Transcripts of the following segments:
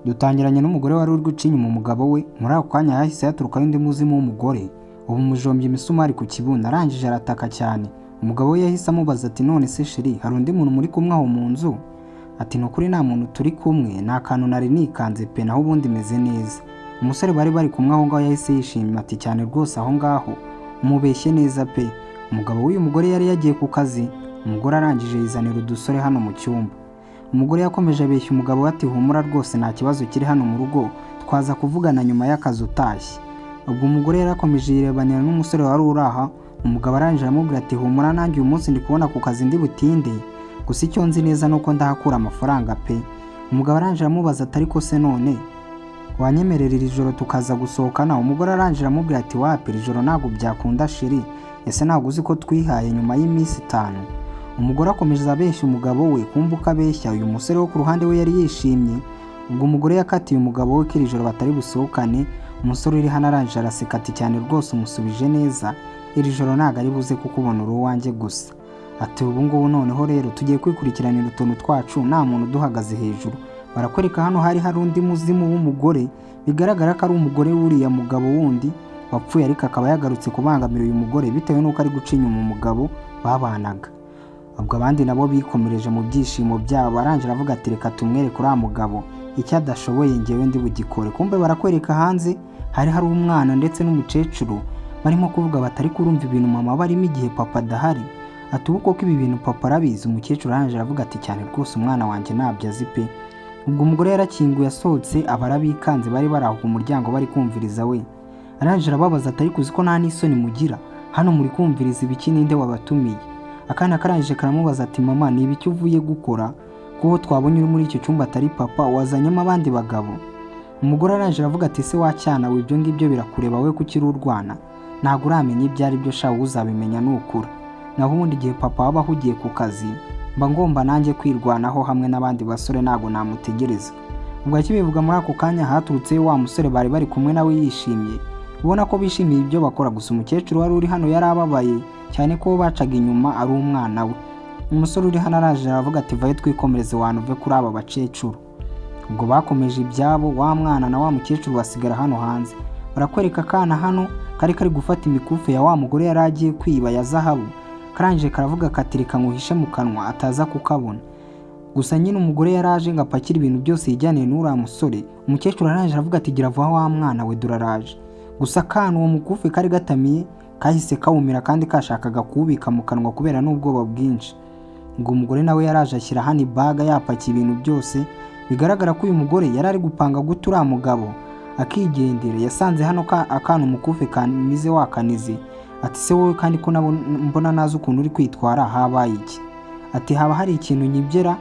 Dutangiranye n'umugore wari uri guca inyuma umugabo we. Muri ako kanya yahise yaturukaho undi muzimu w'umugore ubu mujombye imisumari ku kibuno, arangije arataka cyane. Umugabo we yahise amubaza ati none se sheri, hari undi muntu muri kumwe aho mu nzu? Ati nukuri nta muntu turi kumwe, nta kantu nari nikanze pe, naho ubundi meze neza. Umusore bari kumwe aho ngaho yahise yishimye ati cyane rwose aho ngaho umubeshye neza pe. Umugabo w'uyu mugore yari yagiye ku kazi. Umugore arangije yizanira udusore hano mu cyumba. Umugore yakomeje abeshya umugabo ati humura rwose nta kibazo kiri hano mu rugo, twaza kuvugana nyuma y'akazi utashye. Ubwo umugore yarakomeje yirebanira n'umusore wari uri aha. Umugabo arangije aramubwira ati humura nanjye uyu munsi ndi kubona ku kazi ndi butinde, gusa icyo nzi neza nuko ndahakura amafaranga pe. Umugabo arangije amubaza ati ariko se none wanyemerera iri joro tukaza gusohokana? Umugore arangije aramubwira ati wapi, iri joro ntabwo byakunda sheri, ese ntabwo uzi ko twihaye nyuma y'iminsi 5? Umugore akomeza abeshya umugabo we, kumbuka abeshya uyu musore wo ku ruhande we yari yishimye. Ubwo umugore yakatiye umugabo we ko iri joro batari busohokane. Umusore uri hano arangije araseka ati cyane rwose umusubije neza, iri joro ntabwo ari buze kukubona uri uwanjye gusa. Ati ubu ngubu noneho rero tugiye kwikurikiranira utuntu twacu nta muntu duhagaze hejuru. Barakwereka hano hari undi muzimu w'umugore, bigaragara ko ari umugore w'uriya mugabo wundi wapfuye, ariko akaba yagarutse kubangamira uyu mugore bitewe n'uko ari guca inyuma umugabo babanaga. Ubwo abandi nabo bikomereje mu byishimo byabo. Arangije avuga ati reka tumwereke uriya mugabo icyo adashoboye ngewe ndi bugikore. Kumbe barakwereka hanze hari umwana ndetse n'umukecuru barimo kuvuga batari kurumva ibintu mama barimo igihe papa adahari. Ati ubu koko ibi bintu papa arabizi? Umukecuru arangije aravuga ati cyane rwose umwana wanjye ntabyo azi pe. Ubwo umugore yarakinguye asohotse, abarabikanze bari baraho ku muryango bari kumviriza we. Arangije arababaza ati ariko uzi ko nta n'isoni mugira, hano muri kumviriza ibiki, ninde wabatumiye? Akana karangije karamubaza ati mama ni ibiki uvuye gukora, kuko twabonye uri muri icyo cyumba atari papa, wazanyemo abandi bagabo? Umugore arangije aravuga ati se wacyana we, ibyo ngibyo birakureba we kuki ururwana, ntabwo uramenya ibyo ari byo sha, uzabimenya nukura. Naho ubundi igihe papa waba ahugiye ku kazi mba ngomba nanjye kwirwanaho hamwe n'abandi basore, ntabwo namutegereza. Ubwo akibivuga muri ako kanya haturutse wa musore bari kumwe nawe yishimye, ubona ko bishimiye ibyo bakora. Gusa umukecuru wari uri hano yari ababaye cyane ko bacaga inyuma ari umwana we. Umusore uri hano araje aravuga ati vaye twikomereze wanuve kuri aba bacecuru. Ubwo bakomeje ibyabo, wa mwana na wa mukecuru basigara hano hanze. Barakwereka akana hano kari gufata imikufe ya wa mugore yari agiye kwiba ya zahabu. Karangije karavuga kati reka nguhishe mu kanwa ataza kukabona. Gusa nyine umugore yaraje ngo apakire ibintu byose yijyaniye n'uriya musore. Umukecuru arangije aravuga ati gira vuba wa mwana we duraraje. Gusa kana uwo mukufe kari gatamiye kahise kawumira kandi kashakaga kuwubika mu kanwa kubera n'ubwoba bwinshi. Ngo umugore nawe yaraje ashyira hano ibaga yapakiye ibintu byose. Bigaragara ko uyu mugore yari ari gupanga guta uriya mugabo akigendera. Yasanze hano akana umukufe kamize wakanize. Ati se wowe kandi ko mbona nazi ukuntu uri kwitwara, habaye iki? Ati haba hari ikintu nyibyera.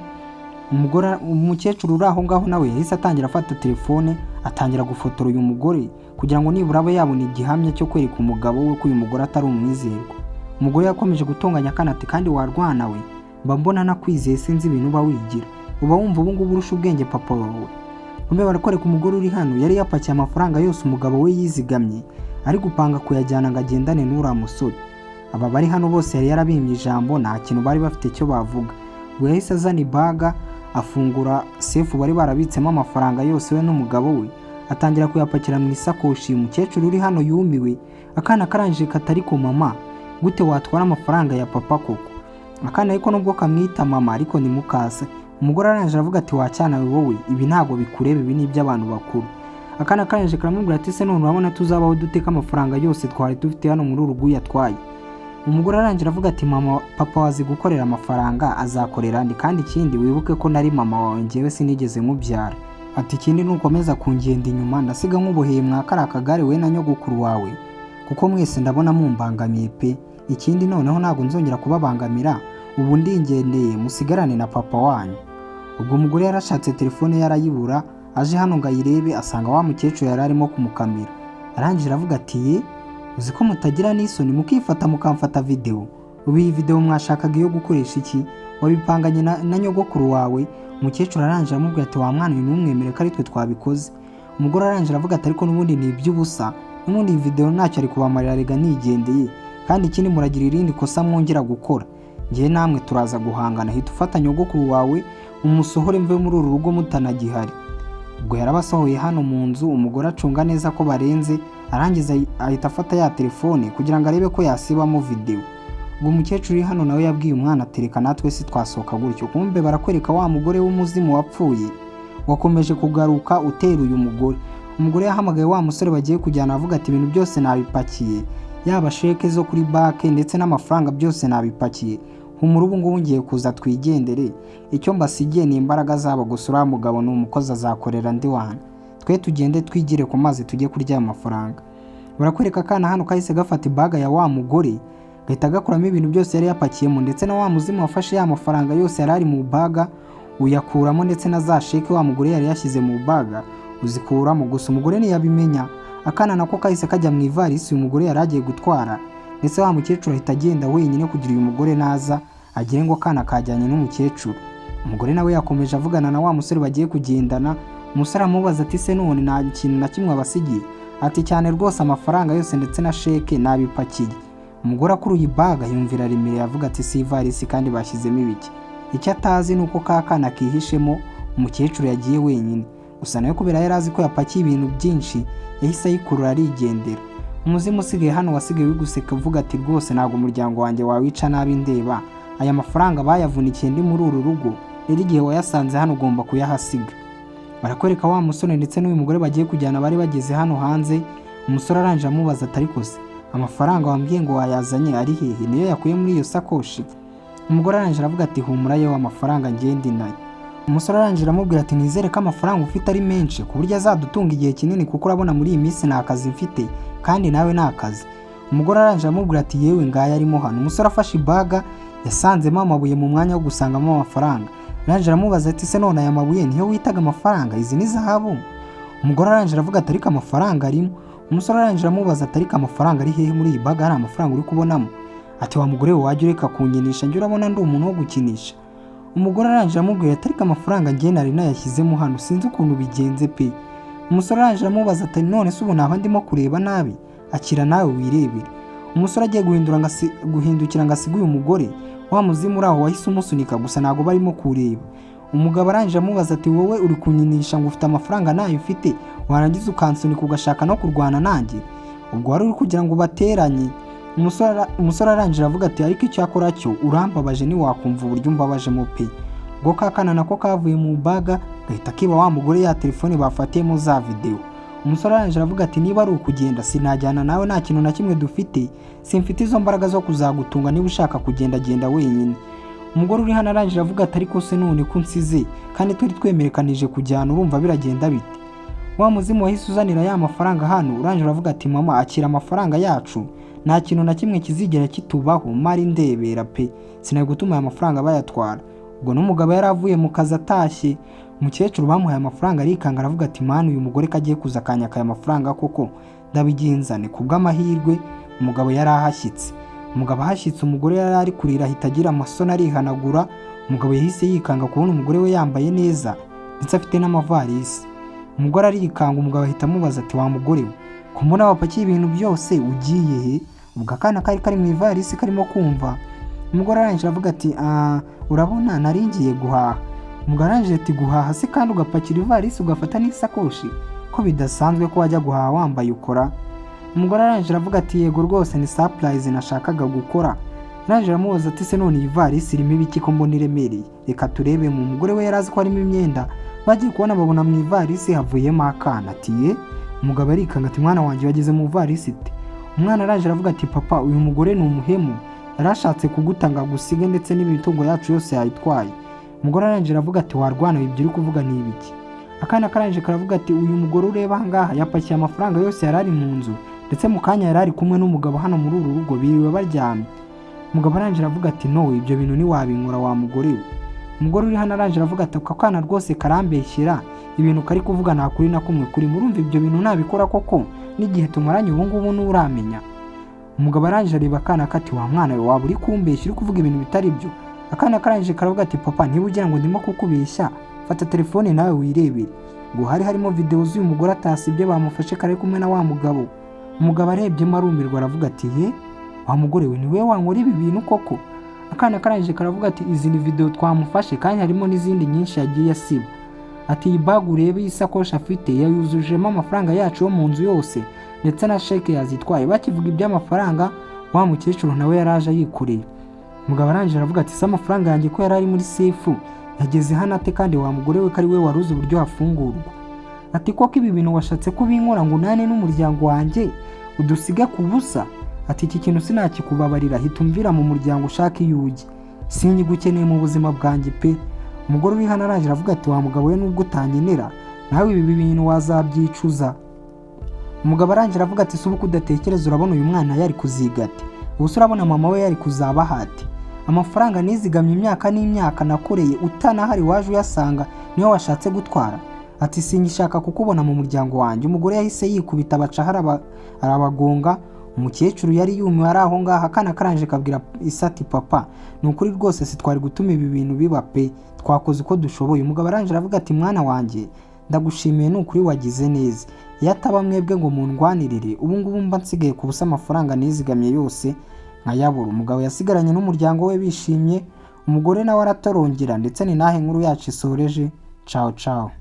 Umukecuru uri aho ngaho nawe yahise atangira afata telefone atangira gufotora uyu mugore kugira ngo nibura abe yabona igihamya cyo kwereka umugabo we ko uyu mugore atari umwizerwa. Umugore yakomeje gutonganya akana ati kandi warwana we, mba mbona nakwizeye sinzi ibintu uba wigira, uba wumva ubu ngubu urusha ubwenge papa wawe. Kumbe barakwereka umugore uri hano yari yapakiye amafaranga yose umugabo we yizigamye, ari gupanga kuyajyana ngo agendane n'uriya musore. Aba bari hano bose yari yarabimye ijambo, nta kintu bari bafite cyo bavuga. Ubwo yahise azana ibaga afungura sefu bari barabitsemo amafaranga yose we n'umugabo we, atangira kuyapakira mu isakoshi. Umukecuru uri hano yumiwe. Akana karangije katari ko mama gute watwara amafaranga ya papa koko? Akana ariko nubwo kamwita mama ariko ni mukase. Umugore arangije aravuga ati wacyana we wowe, ibi ntago bikureba, ibi ni iby'abantu bakuru. Akana karangije karamubwira ati se none urabona tuzabaho duteka amafaranga yose twari dufite hano muri urugu yatwaye? Umugore arangije aravuga ati mama papa wazi gukorera amafaranga azakorera ndi, kandi ikindi wibuke ko nari mama wawe ngewe sinigeze mubyara. Ati ikindi nukomeza kungenda inyuma ndasiga nk'ubuheye mwakara akagare we na nyogokuru wawe, kuko mwese ndabona mumbangamiye pe. Ikindi noneho ntabwo nzongera kubabangamira, ubu ndingendeye musigarane na papa wanyu. Ubwo umugore yarashatse telefone yarayibura, aje hano ngo ayirebe asanga wa mukecuru yari arimo kumukamira. Arangije aravuga ati ye uzi ko mutagira n'isoni mukifata mukamfata video? Ubu iyi video mwashakaga iyo gukoresha iki? Wabipanganye na nyogokuru wawe? Umukecuru arangije aramubwira ati wa mwana uyu numwemere ko ari twe twabikoze. Umugore arangije aravuga ati ariko n'ubundi ni iby'ubusa, n'ubundi iyi video ntacyo ari kubamarira rega nigendeye, kandi ikindi muragira irindi kosa mwongera gukora, ngiye namwe turaza guhangana. Hita ufata nyogokuru wawe umusohore mve muri uru rugo mutanagihari. ubwo yarabasohoye hano mu nzu, umugore acunga neza ko barenze, arangiza ahita afata ya telefone kugira ngo arebe ko yasibamo video. ubwo umukecuru uri hano nawe yabwiye umwana atereka natwe si twasohoka gutyo, kumbe barakwereka wa mugore w'umuzimu wapfuye wakomeje kugaruka uteruye umugore. Umugore yahamagaye wa musore bagiye kujyana avuga ati ibintu byose nabipakiye, yaba sheke zo kuri banke ndetse n'amafaranga byose nabipakiye, humura ubu ngubu ngiye kuza twigendere, icyo mbasigiye ni imbaraga zabo gusa uriya mugabo ni umukozi azakorera ndi wana, twe tugende twigire ku mazi tujye kurya amafaranga. Barakwereka akana hano kahise gafata ibaga ya wa mugore gahita gakuramo ibintu byose yari yapakiyemo, ndetse na wa muzimu wafashe ya mafaranga yose yari ari mu baga uyakuramo, ndetse na za sheke wa mugore yari yashyize mu baga uzikuramo. Gusa umugore ntiyabimenya, akana nako kahise kajya mu ivarisi uyu mugore yari agiye gutwara, ndetse wa mukecuru ahita agenda wenyine kugira uyu mugore naza agire ngo akana kajyanye n'umukecuru. Umugore nawe yakomeje avugana na wa musore bagiye kugendana. Umusore amubaza ati se none nta kintu na kimwe abasigiye? Ati cyane rwose, amafaranga yose ndetse na sheke nabipakiye. Umugore akuruye ibaga yumvira remereye avuga ati si ivarisi kandi bashyizemo ibiki? Icyo atazi ni uko ka kana kihishemo umukecuru yagiye wenyine, gusa nawe kubera yari azi ko yapakiye ibintu byinshi yahise ayikurura arigendera. Umuzimu usigaye hano wasigaye wiguseka uvuga ati rwose ntabwo umuryango wanjye wawica nabi ndeba, aya mafaranga bayavunikiye ndi muri uru rugo, rero igihe wayasanze hano ugomba kuyahasiga. Barakwereka wa musore ndetse n'uyu mugore bagiye kujyana bari bageze hano hanze. Umusore arangije amubaza ati ariko se amafaranga wambwiye ngo wayazanye ari hehe, niyo yakuye muri iyo sakoshi? Umugore arangije aravuga ati humura yewe amafaranga ngende nayo. Umusore arangije aramubwira ati nizere ko amafaranga ufite ari menshi ku buryo azadutunga igihe kinini, kuko urabona muri iyi minsi nta kazi mfite kandi nawe nta kazi. Umugore arangije aramubwira ati yewe ngaya arimo hano. Umusore afashe ibaga yasanzemo amabuye mu mwanya wo gusangamo amafaranga. Arangije aramubaza ati se none aya mabuye niyo witaga amafaranga, izi ni zahabu? Umugore arangije aravuga ati ariko amafaranga arimo. Umusore arangije amubaza ati ariko amafaranga ari hehe muri iyi baga, hari amafaranga uri kubonamo? Ati wa mugore we wajya ureka kunyinisha, njye urabona ndi umuntu wo gukinisha. Umugore arangije aramubwira ati ariko amafaranga njye nari nayashyizemo hano, sinzi ukuntu bigenze pe. Umusore arangije amubaza ati none se ubu naba ndimo kureba nabi? Akira nawe wirebere. Umusore agiye guhindukira ngo asige uyu mugore, wa muzimu uraho wahise umusunika gusa ntago barimo kureba. Umugabo arangije amubaza ati wowe uri kunyinisha ngo ufite amafaranga nayo ufite, warangiza ukansunika ugashaka no kurwana nanjye? Ubwo wari uri kugira ngo bateranye. Umusore arangije avuga ati ariko icyo akora cyo urambabaje, ntiwakumva uburyo mbabajemo pe. Ubwo kakana nako kavuye mu baga gahita kiba wa mugore ya telefone bafatiyemo za video. Umusore arangije aravuga ati niba ari ukugenda sinajyana nawe, nta kintu na kimwe dufite, simfite izo mbaraga zo kuzagutunga, niba ushaka kugenda genda wenyine. Umugore uri hano arangije avuga ati ariko se none ko nsize kandi turi twemerekanije kujyana, urumva biragenda bite? Wa muzimu wahise uzanira ya mafaranga hano. Urangije aravuga ati mama akira amafaranga yacu, nta kintu na kimwe kizigera kitubaho, mari ndebera pe, sinaye gutuma aya mafaranga bayatwara. Ubwo n'umugabo yari avuye mu kazi atashye. Umukecuru bamuhaye amafaranga arikanga aravuga ati mana uyu mugore kagiye kuza akanyaka aya mafaranga koko ndabigenzane. Kubw'amahirwe umugabo yari ahashyitse. Umugabo ahashyitse umugore yari ari kurira ahita agira amasoni arihanagura. Umugabo yahise yikanga kubona umugore we yambaye neza ndetse afite n'amavarisi. Umugore arikanga, umugabo ahita amubaza ati wa mugore we ko mbona wapakiye ibintu byose ugiye he? Ubwo akana kari mu ivarisi karimo kumva. Umugore arangije avuga ati urabona nari ngiye guhaha. Umugabo arangije ati guhaha se kandi ugapakira ivarisi ugafata n'isakoshi? Ko bidasanzwe ko wajya guhaha wambaye ukora. Umugore arangije avuga ati yego rwose ni surprise nashakaga gukora. Arangije aramubaza ati se none iyi varisi irimo ibiki ko mbona iremereye? Reka turebe. Mu mugore we yarazi ko harimo imyenda, bagiye kubona babona mu ivarisi havuyemo akana. Ati ye. Umugabo arikanga ati mwana wanjye wageze mu varisi ite? Umwana arangije aravuga ati papa uyu mugore ni umuhemu, yarashatse kugutanga gusige ndetse n'imitungo yacu yose yayitwaye. Umugore arangije aravuga ati warwana ibyo uri kuvuga ni ibiki? Akana karangije karavuga ati uyu mugore ureba ahangaha yapakiye amafaranga yose yarari mu nzu, ndetse mu kanya yarari kumwe n'umugabo hano muri uru rugo biriwe baryamye. Umugabo arangije aravuga ati no ibyo bintu ntiwabinkora wa mugore we. Umugore uri hano arangije aravuga ati aka kana rwose karambeshyera, ibintu kari kuvuga nta kuri na kumwe kuri, murumva ibyo bintu ntabikora koko n'igihe tumaranye ubu ngubu n'uramenya? Umugabo arangije areba akana kati wa mwana we waba uri kumbeshya uri kuvuga ibintu bitari byo? Akana karangije karavuga ati papa niba ugira ngo ndimo kukubeshya fata telefone nawe wirebere. Ngo harimo video z'uyu mugore atasibye bamufashe kare kumwe na wa mugabo. Umugabo arebyemo arumirwa aravuga ati he wa mugore we ni we wankora ibi bintu koko? Akana karangije karavuga ati izi ni video twamufashe kandi harimo n'izindi nyinshi yagiye asiba. ati iyi bag urebe iyi sakoshi afite yayuzujemo amafaranga yacu yo mu nzu yose ndetse na sheke yazitwaye. Bakivuga iby'amafaranga wa mukecuru nawe yaraje yikoreye. Umugabo arangije aravuga ati se amafaranga yanjye ko yari ari muri sefu yageze hano ate kandi wa mugore we ko ari we waruzi uburyo hafungurwa? Ati koko ibi bintu washatse kubinkora ngo nane n'umuryango wanjye udusige ku busa? Ati iki kintu sinakikubabarira, hita umvira mu muryango ushaka iyo ujya, sinyigukeneye mu buzima bwanjye pe. Umugore uri hano arangije aravuga ati wa mugabo we nubwo utanyenera nawe ibi bintu wazabyicuza. Umugabo arangije aravuga ati se ubu kudatekereza urabona uyu mwana yari kuziga ate? Ubu se urabona mama we yari kuzaba hati? Amafaranga nizigamye imyaka n'imyaka nakoreye utanahari waje uyasanga niyo washatse gutwara? Ati singishaka kukubona mu muryango wanjye. Umugore yahise yikubita abaca arabagonga. Umukecuru yari yumiwe ari aho ngaho, akana karangije kabwira Isati papa ni ukuri rwose sitwari gutuma ibi bintu biba pe, twakoze uko dushoboye. Umugabo arangije aravuga ati mwana wanjye ndagushimiye ni ukuri wagize neza, iyo ataba mwebwe ngo mundwanirire ubu ngubu mba nsigaye ku busa amafaranga nizigamye yose nkayabura. Umugabo yasigaranye n'umuryango we bishimye, umugore nawe aratorongera ndetse ni nahe nkuru yacu isoreje. Ciao ciao.